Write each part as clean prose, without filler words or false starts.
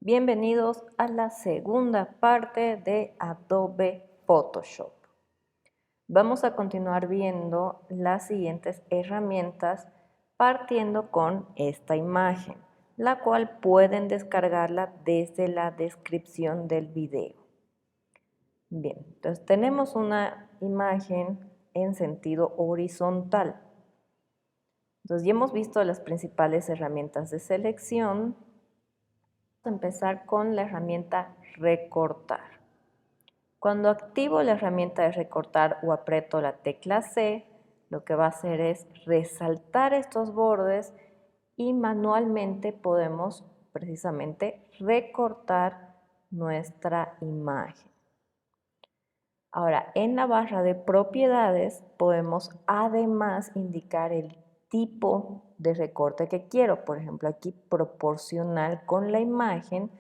Bienvenidos a la segunda parte de Adobe Photoshop. Vamos a continuar viendo las siguientes herramientas partiendo con esta imagen, la cual pueden descargarla desde la descripción del video. Bien, entonces tenemos una imagen en sentido horizontal. Entonces ya hemos visto las principales herramientas de selección. Vamos a empezar con la herramienta recortar. Cuando activo la herramienta de recortar o aprieto la tecla C, lo que va a hacer es resaltar estos bordes y manualmente podemos precisamente recortar nuestra imagen. Ahora, en la barra de propiedades podemos además indicar el tipo de recorte que quiero. Por ejemplo, aquí proporcional con la imagen,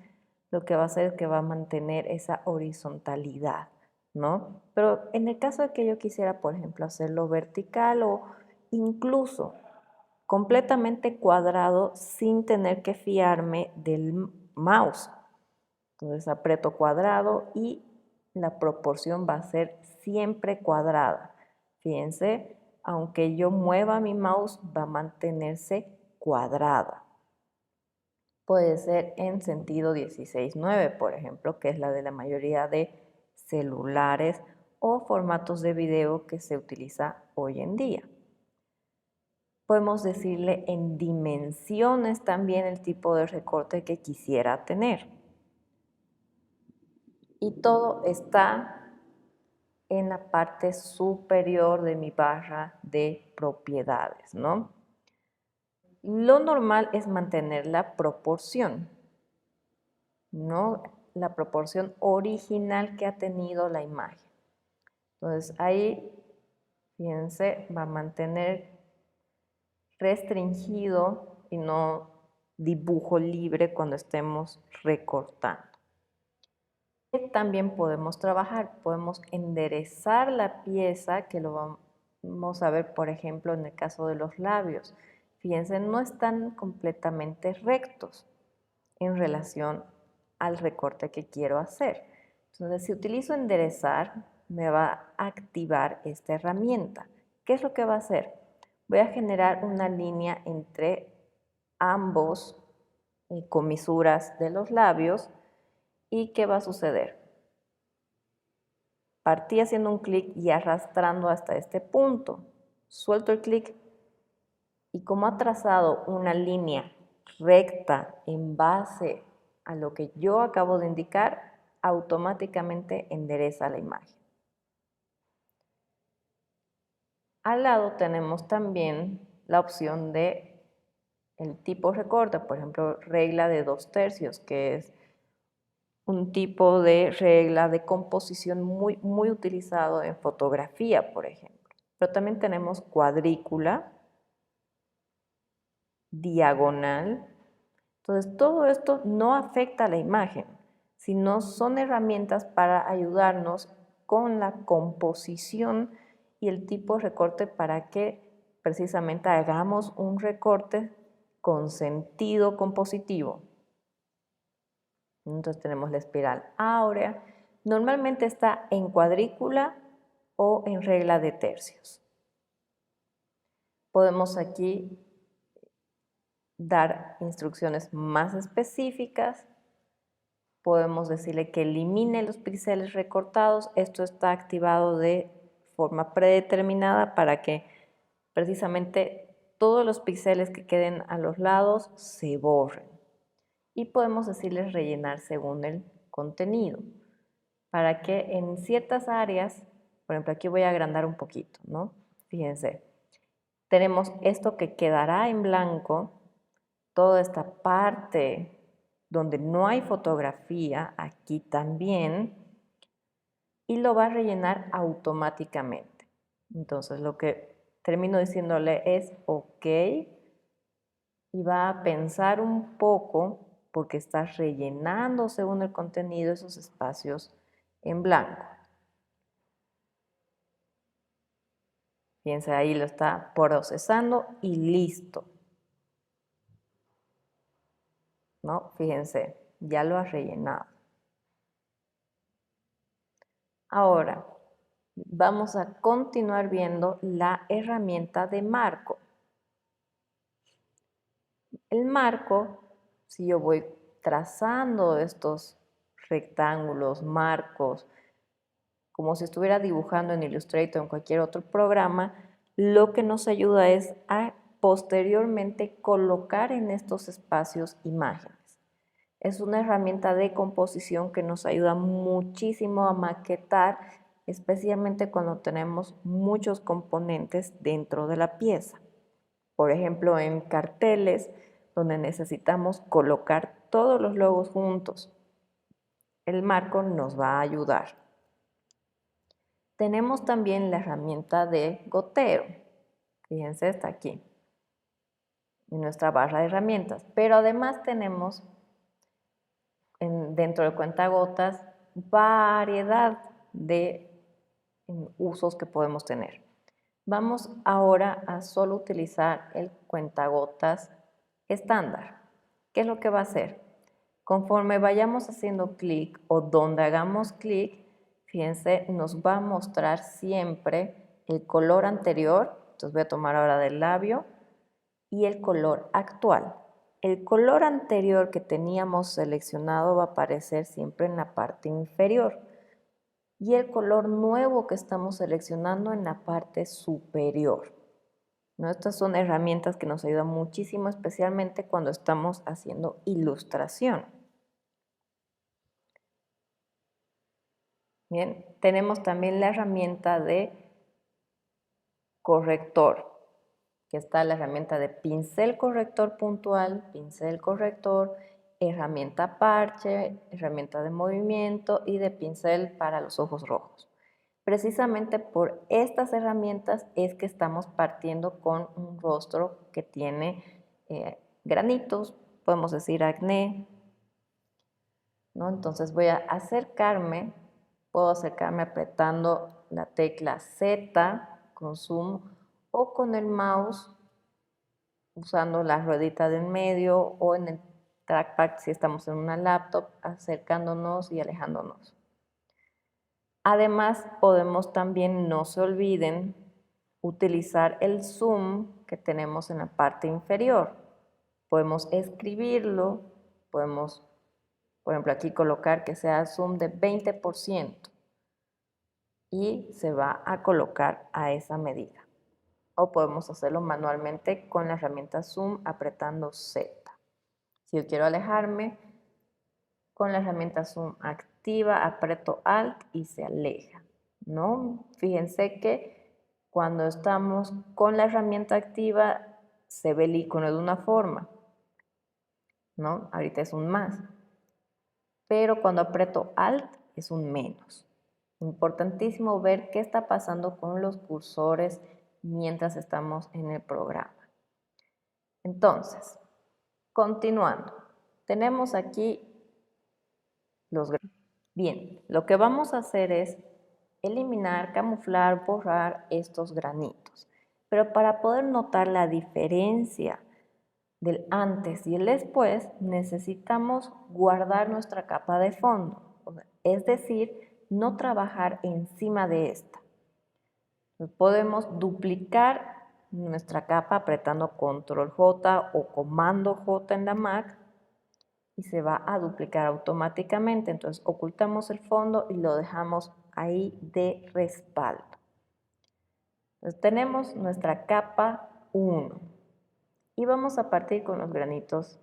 lo que va a hacer es que va a mantener esa horizontalidad, ¿no? Pero en el caso de que yo quisiera, por ejemplo, hacerlo vertical o incluso completamente cuadrado sin tener que fiarme del mouse. Entonces aprieto cuadrado y la proporción va a ser siempre cuadrada. Fíjense, aunque yo mueva mi mouse, va a mantenerse cuadrada. Puede ser en sentido 16:9, por ejemplo, que es la de la mayoría de celulares o formatos de video que se utiliza hoy en día. Podemos decirle en dimensiones también el tipo de recorte que quisiera tener. Y todo está en la parte superior de mi barra de propiedades, ¿no? Lo normal es mantener la proporción, ¿no? La proporción original que ha tenido la imagen. Entonces ahí, fíjense, va a mantener restringido y no dibujo libre cuando estemos recortando. También podemos trabajar, podemos enderezar la pieza, que lo vamos a ver por ejemplo en el caso de los labios. Fíjense, no están completamente rectos en relación al recorte que quiero hacer. Entonces, si utilizo enderezar, me va a activar esta herramienta. ¿Qué es lo que va a hacer? Voy a generar una línea entre ambos comisuras de los labios. ¿Y qué va a suceder? Partí haciendo un clic y arrastrando hasta este punto. Suelto el clic y como ha trazado una línea recta en base a lo que yo acabo de indicar, automáticamente endereza la imagen. Al lado tenemos también la opción de el tipo recorte, por ejemplo, regla de 2/3, que es un tipo de regla de composición muy utilizado en fotografía, por ejemplo. Pero también tenemos cuadrícula, diagonal. Entonces, todo esto no afecta a la imagen, sino son herramientas para ayudarnos con la composición y el tipo de recorte para que precisamente hagamos un recorte con sentido compositivo. Entonces tenemos la espiral áurea. Normalmente está en cuadrícula o en regla de tercios. Podemos aquí dar instrucciones más específicas. Podemos decirle que elimine los píxeles recortados. Esto está activado de forma predeterminada para que precisamente todos los píxeles que queden a los lados se borren. Y podemos decirles rellenar según el contenido, para que en ciertas áreas, por ejemplo, aquí voy a agrandar un poquito, ¿no? Fíjense, tenemos esto que quedará en blanco, toda esta parte donde no hay fotografía, aquí también, y lo va a rellenar automáticamente. Entonces, lo que termino diciéndole es OK, y va a pensar un poco porque está rellenando según el contenido esos espacios en blanco. Fíjense, ahí lo está procesando y listo. ¿No? Fíjense, ya lo has rellenado. Ahora, vamos a continuar viendo la herramienta de marco. El marco, si yo voy trazando estos rectángulos, marcos, como si estuviera dibujando en Illustrator o en cualquier otro programa, lo que nos ayuda es a posteriormente colocar en estos espacios imágenes. Es una herramienta de composición que nos ayuda muchísimo a maquetar, especialmente cuando tenemos muchos componentes dentro de la pieza. Por ejemplo, en carteles, donde necesitamos colocar todos los logos juntos. El marco nos va a ayudar. Tenemos también la herramienta de gotero. Fíjense, está aquí, en nuestra barra de herramientas. Pero además tenemos dentro de cuentagotas variedad de usos que podemos tener. Vamos ahora a solo utilizar el cuentagotas estándar. ¿Qué es lo que va a hacer? Conforme vayamos haciendo clic o donde hagamos clic, fíjense, nos va a mostrar siempre el color anterior. Entonces voy a tomar ahora del labio y el color actual. El color anterior que teníamos seleccionado va a aparecer siempre en la parte inferior y el color nuevo que estamos seleccionando en la parte superior. ¿No? Estas son herramientas que nos ayudan muchísimo, especialmente cuando estamos haciendo ilustración. Bien, tenemos también la herramienta de corrector, que está la herramienta de pincel corrector puntual, pincel corrector, herramienta parche, herramienta de movimiento y de pincel para los ojos rojos. Precisamente por estas herramientas es que estamos partiendo con un rostro que tiene granitos, podemos decir acné, ¿no? Entonces voy a acercarme, puedo acercarme apretando la tecla Z con zoom o con el mouse usando la ruedita de en medio o en el trackpad si estamos en una laptop, acercándonos y alejándonos. Además, podemos también, no se olviden, utilizar el zoom que tenemos en la parte inferior. Podemos escribirlo, podemos, por ejemplo, aquí colocar que sea zoom de 20% y se va a colocar a esa medida. O podemos hacerlo manualmente con la herramienta zoom apretando Z. Si yo quiero alejarme, con la herramienta zoom activa aprieto Alt y se aleja, ¿no? Fíjense que cuando estamos con la herramienta activa se ve el icono de una forma, ¿no? Ahorita es un más, pero cuando aprieto Alt es un menos. Importantísimo ver qué está pasando con los cursores mientras estamos en el programa. Entonces, continuando, tenemos aquí los granitos. Bien, lo que vamos a hacer es eliminar, camuflar, borrar estos granitos. Pero para poder notar la diferencia del antes y el después, necesitamos guardar nuestra capa de fondo. Es decir, no trabajar encima de esta. Podemos duplicar nuestra capa apretando Control J o Comando J en la Mac y se va a duplicar automáticamente. Entonces ocultamos el fondo y lo dejamos ahí de respaldo. Entonces tenemos nuestra capa 1 y vamos a partir con los granitos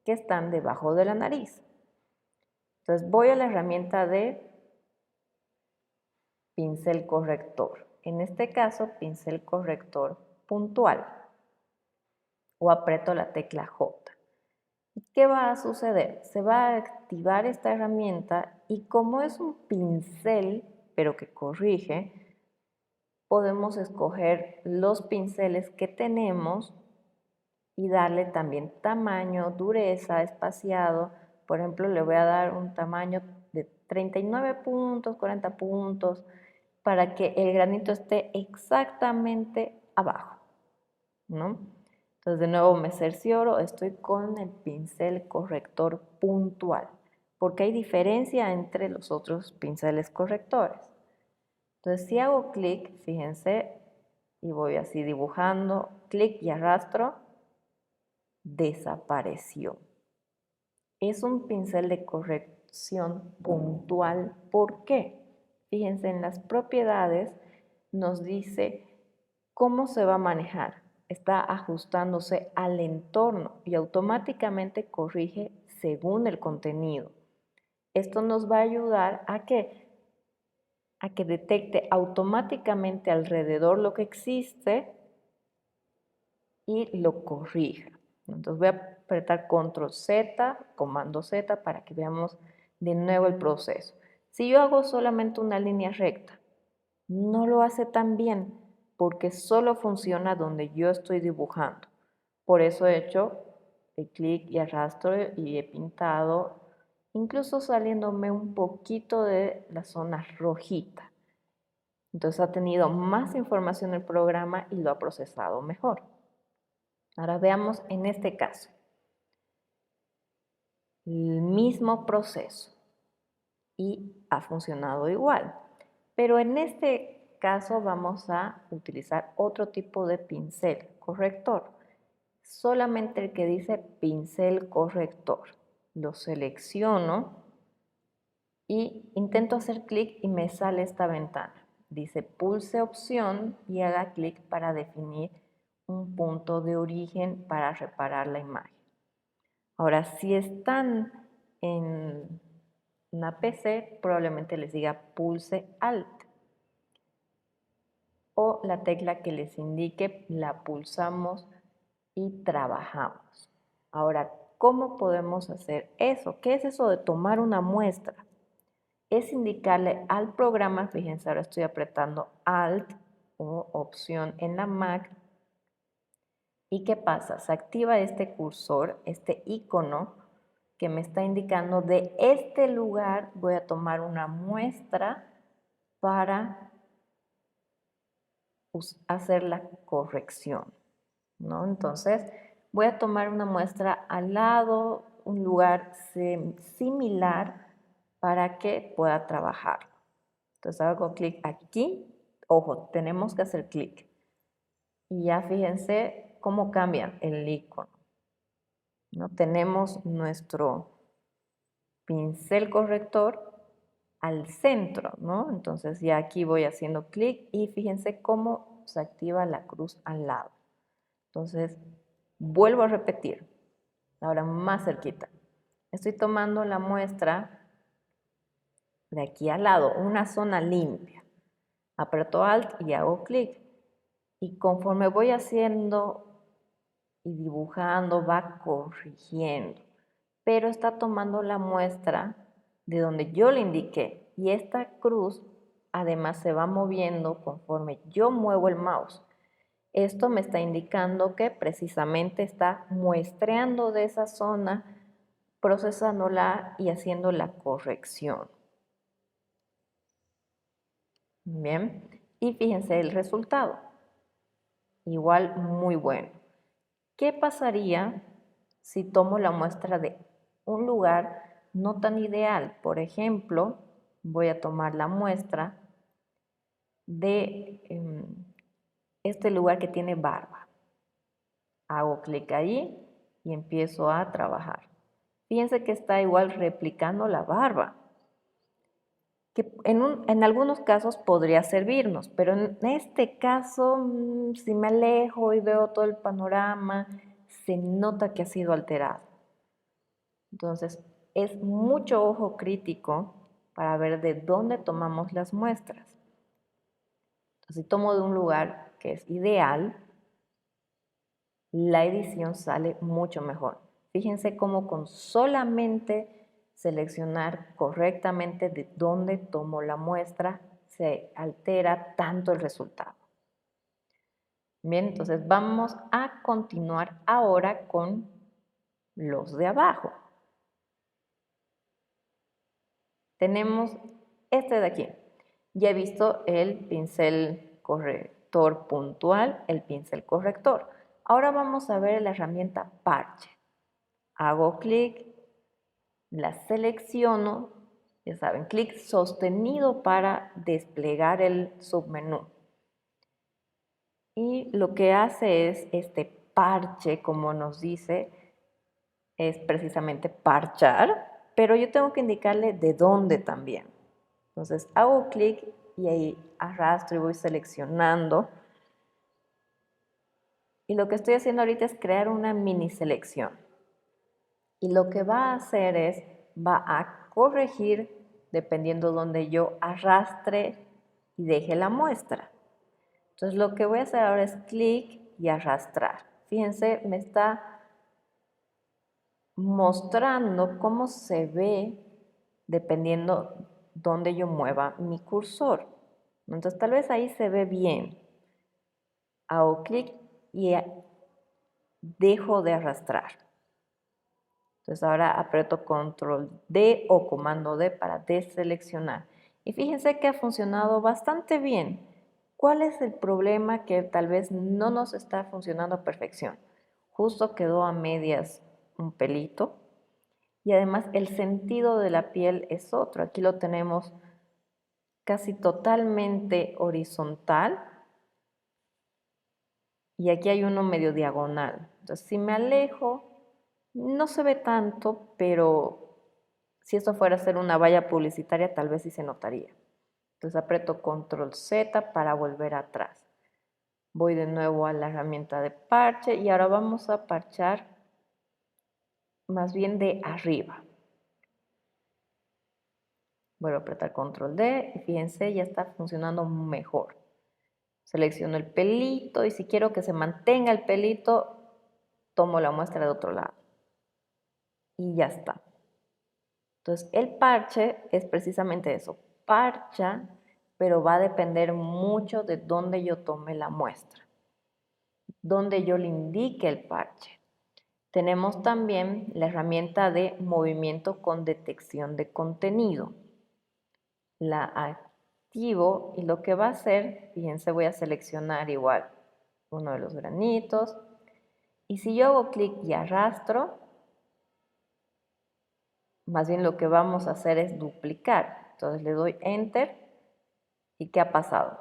que están debajo de la nariz. Entonces voy a la herramienta de pincel corrector. En este caso, pincel corrector puntual o aprieto la tecla J. ¿Y qué va a suceder? Se va a activar esta herramienta y como es un pincel, pero que corrige, podemos escoger los pinceles que tenemos y darle también tamaño, dureza, espaciado. Por ejemplo, le voy a dar un tamaño de 39 puntos, 40 puntos, para que el granito esté exactamente abajo, ¿no? Entonces de nuevo me cercioro, estoy con el pincel corrector puntual, porque hay diferencia entre los otros pinceles correctores. Entonces si hago clic, fíjense, y voy así dibujando, clic y arrastro, desapareció. Es un pincel de corrección puntual. ¿Por qué? Fíjense, en las propiedades nos dice cómo se va a manejar. Está ajustándose al entorno y automáticamente corrige según el contenido. Esto nos va a ayudar a que detecte automáticamente alrededor lo que existe y lo corrija. Entonces voy a apretar control Z, comando Z para que veamos de nuevo el proceso. Si yo hago solamente una línea recta, no lo hace tan bien porque solo funciona donde yo estoy dibujando. Por eso he hecho el clic y arrastro y he pintado, incluso saliéndome un poquito de la zona rojita. Entonces ha tenido más información el programa y lo ha procesado mejor. Ahora veamos en este caso. El mismo proceso y ha funcionado igual. Pero en este caso vamos a utilizar otro tipo de pincel corrector. Solamente el que dice pincel corrector. Lo selecciono y intento hacer clic y me sale esta ventana. Dice pulse opción y haga clic para definir un punto de origen para reparar la imagen. Ahora, si están en una PC, probablemente les diga pulse Alt o la tecla que les indique la pulsamos y trabajamos. Ahora, ¿cómo podemos hacer eso? ¿Qué es eso de tomar una muestra? Es indicarle al programa, fíjense, ahora estoy apretando Alt o opción en la Mac. ¿Y qué pasa? Se activa este cursor, este icono que me está indicando de este lugar voy a tomar una muestra para hacer la corrección, ¿no? Entonces voy a tomar una muestra al lado, un lugar similar para que pueda trabajar. Entonces hago clic aquí, ojo, tenemos que hacer clic y ya fíjense cómo cambia el icono, ¿no? Tenemos nuestro pincel corrector al centro, ¿no? Entonces ya aquí voy haciendo clic y fíjense cómo se activa la cruz al lado. Entonces vuelvo a repetir, ahora más cerquita. Estoy tomando la muestra de aquí al lado, una zona limpia. Aprieto Alt y hago clic. Y conforme voy haciendo y dibujando, va corrigiendo. Pero está tomando la muestra de donde yo le indiqué. Y esta cruz además se va moviendo conforme yo muevo el mouse. Esto me está indicando que precisamente está muestreando de esa zona, procesándola y haciendo la corrección. Bien, y fíjense el resultado. Igual muy bueno. ¿Qué pasaría si tomo la muestra de un lugar no tan ideal? Por ejemplo, voy a tomar la muestra de este lugar que tiene barba. Hago clic allí y empiezo a trabajar. Fíjense que está igual replicando la barba, que en algunos casos podría servirnos, pero en este caso, si me alejo y veo todo el panorama, se nota que ha sido alterado. Entonces, es mucho ojo crítico para ver de dónde tomamos las muestras. Entonces, si tomo de un lugar que es ideal, la edición sale mucho mejor. Fíjense cómo con solamente seleccionar correctamente de dónde tomo la muestra, se altera tanto el resultado. Bien, entonces vamos a continuar ahora con los de abajo. Tenemos este de aquí. Ya he visto el pincel corrector puntual, el pincel corrector. Ahora vamos a ver la herramienta parche. Hago clic, la selecciono, ya saben, clic sostenido para desplegar el submenú. Y lo que hace es este parche, como nos dice, es precisamente parchar, pero yo tengo que indicarle de dónde también. Entonces hago clic y ahí arrastro y voy seleccionando. Y lo que estoy haciendo ahorita es crear una mini selección. Y lo que va a hacer es, va a corregir dependiendo donde yo arrastre y deje la muestra. Entonces lo que voy a hacer ahora es clic y arrastrar. Fíjense, me está mostrando cómo se ve dependiendo donde yo mueva mi cursor. Entonces tal vez ahí se ve bien. Hago clic y dejo de arrastrar. Entonces ahora aprieto control D o comando D para deseleccionar. Y fíjense que ha funcionado bastante bien. ¿Cuál es el problema? Que tal vez no nos está funcionando a perfección. Justo quedó a medias un pelito. Y además el sentido de la piel es otro. Aquí lo tenemos casi totalmente horizontal. Y aquí hay uno medio diagonal. Entonces si me alejo, no se ve tanto, pero si esto fuera a ser una valla publicitaria, tal vez sí se notaría. Entonces aprieto control Z para volver atrás. Voy de nuevo a la herramienta de parche y ahora vamos a parchar más bien de arriba. Vuelvo a apretar control D y fíjense, ya está funcionando mejor. Selecciono el pelito y si quiero que se mantenga el pelito, tomo la muestra de otro lado. Y ya está. Entonces, el parche es precisamente eso, parcha, pero va a depender mucho de dónde yo tome la muestra, dónde yo le indique el parche. Tenemos también la herramienta de movimiento con detección de contenido. La activo y lo que va a hacer, fíjense, voy a seleccionar igual uno de los granitos. Y si yo hago clic y arrastro, más bien lo que vamos a hacer es duplicar. Entonces le doy Enter y ¿qué ha pasado?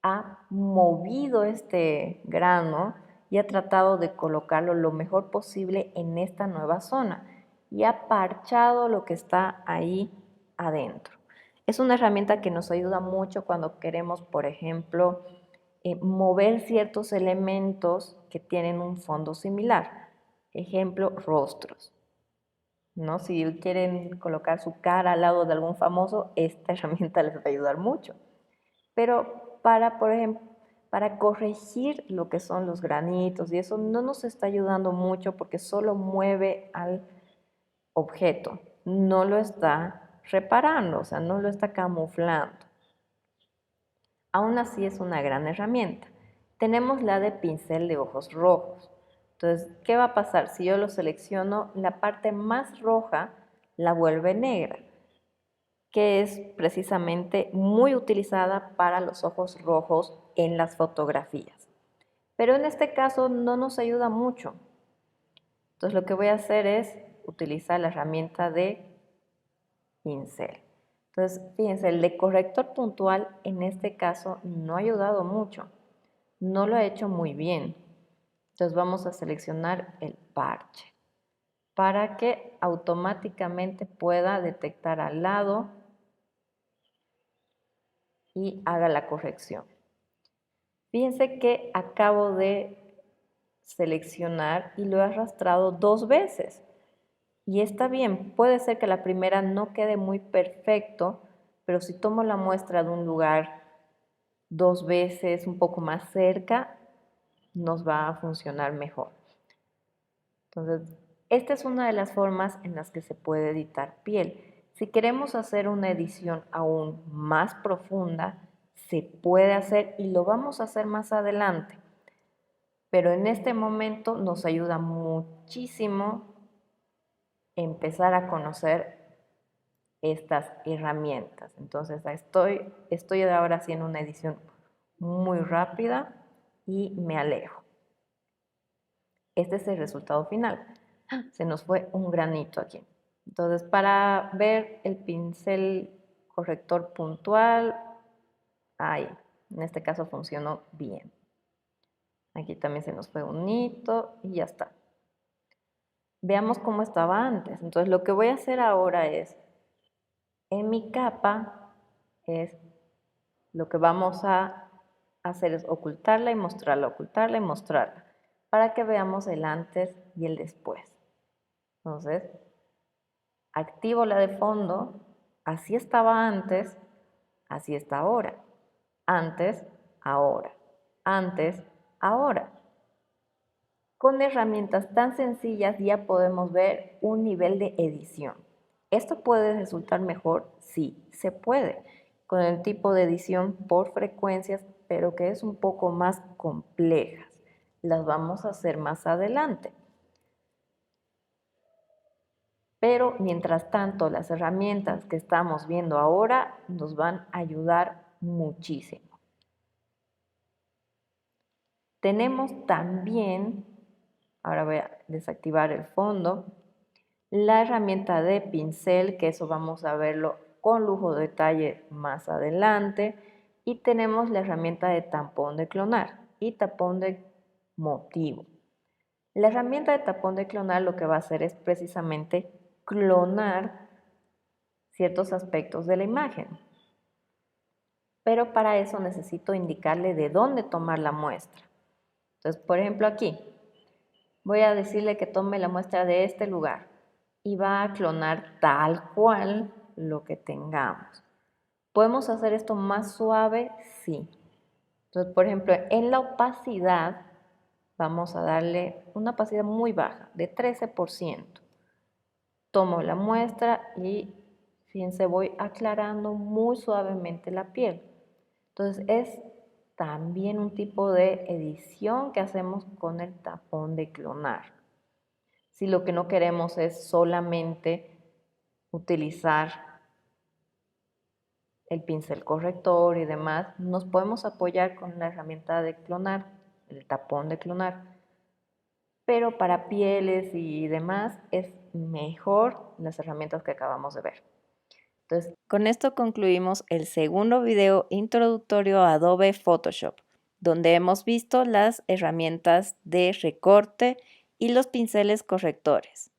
Ha movido este grano y ha tratado de colocarlo lo mejor posible en esta nueva zona y ha parchado lo que está ahí adentro. Es una herramienta que nos ayuda mucho cuando queremos, por ejemplo, mover ciertos elementos que tienen un fondo similar. Ejemplo, rostros. ¿No? Si quieren colocar su cara al lado de algún famoso, esta herramienta les va a ayudar mucho. Pero por ejemplo, para corregir lo que son los granitos y eso no nos está ayudando mucho porque solo mueve al objeto, no lo está reparando, o sea, no lo está camuflando. Aún así es una gran herramienta. Tenemos la de pincel de ojos rojos. Entonces, ¿qué va a pasar? Si yo lo selecciono, la parte más roja la vuelve negra, que es precisamente muy utilizada para los ojos rojos en las fotografías. Pero en este caso no nos ayuda mucho. Entonces lo que voy a hacer es utilizar la herramienta de pincel. Entonces, fíjense, el de corrector puntual en este caso no ha ayudado mucho. No lo ha hecho muy bien. Entonces vamos a seleccionar el parche para que automáticamente pueda detectar al lado y haga la corrección. Fíjense que acabo de seleccionar y lo he arrastrado 2 veces. Y está bien, puede ser que la primera no quede muy perfecto, pero si tomo la muestra de un lugar 2 veces, un poco más cerca, nos va a funcionar mejor. Entonces, esta es una de las formas en las que se puede editar piel. Si queremos hacer una edición aún más profunda, se puede hacer y lo vamos a hacer más adelante. Pero en este momento nos ayuda muchísimo empezar a conocer estas herramientas. Entonces estoy ahora haciendo una edición muy rápida y me alejo. Este es el resultado final. Se nos fue un granito aquí. Entonces, para ver el pincel corrector puntual, ahí, en este caso funcionó bien. Aquí también se nos fue un hito y ya está. Veamos cómo estaba antes. Entonces, lo que voy a hacer ahora es, en mi capa, lo que vamos a hacer es ocultarla y mostrarla, para que veamos el antes y el después. Entonces, activo la de fondo, así estaba antes, así está ahora. Antes, ahora. Antes, ahora. Con herramientas tan sencillas ya podemos ver un nivel de edición. ¿Esto puede resultar mejor? Sí, se puede, con el tipo de edición por frecuencias, pero que es un poco más complejas. Las vamos a hacer más adelante. Pero mientras tanto, las herramientas que estamos viendo ahora nos van a ayudar muchísimo. Tenemos también, ahora voy a desactivar el fondo, la herramienta de pincel, que eso vamos a verlo con lujo de detalle más adelante. Y tenemos la herramienta de tapón de clonar y tapón de motivo. La herramienta de tapón de clonar lo que va a hacer es precisamente clonar ciertos aspectos de la imagen. Pero para eso necesito indicarle de dónde tomar la muestra. Entonces, por ejemplo, aquí voy a decirle que tome la muestra de este lugar y va a clonar tal cual lo que tengamos. ¿Podemos hacer esto más suave? Sí. Entonces, por ejemplo, en la opacidad vamos a darle una opacidad muy baja, de 13%. Tomo la muestra y, fíjense, voy aclarando muy suavemente la piel. Entonces, es también un tipo de edición que hacemos con el tapón de clonar. Si lo que no queremos es solamente utilizar el pincel corrector y demás, nos podemos apoyar con la herramienta de clonar, el tapón de clonar. Pero para pieles y demás es mejor las herramientas que acabamos de ver. Entonces, con esto concluimos el segundo video introductorio a Adobe Photoshop, donde hemos visto las herramientas de recorte y los pinceles correctores.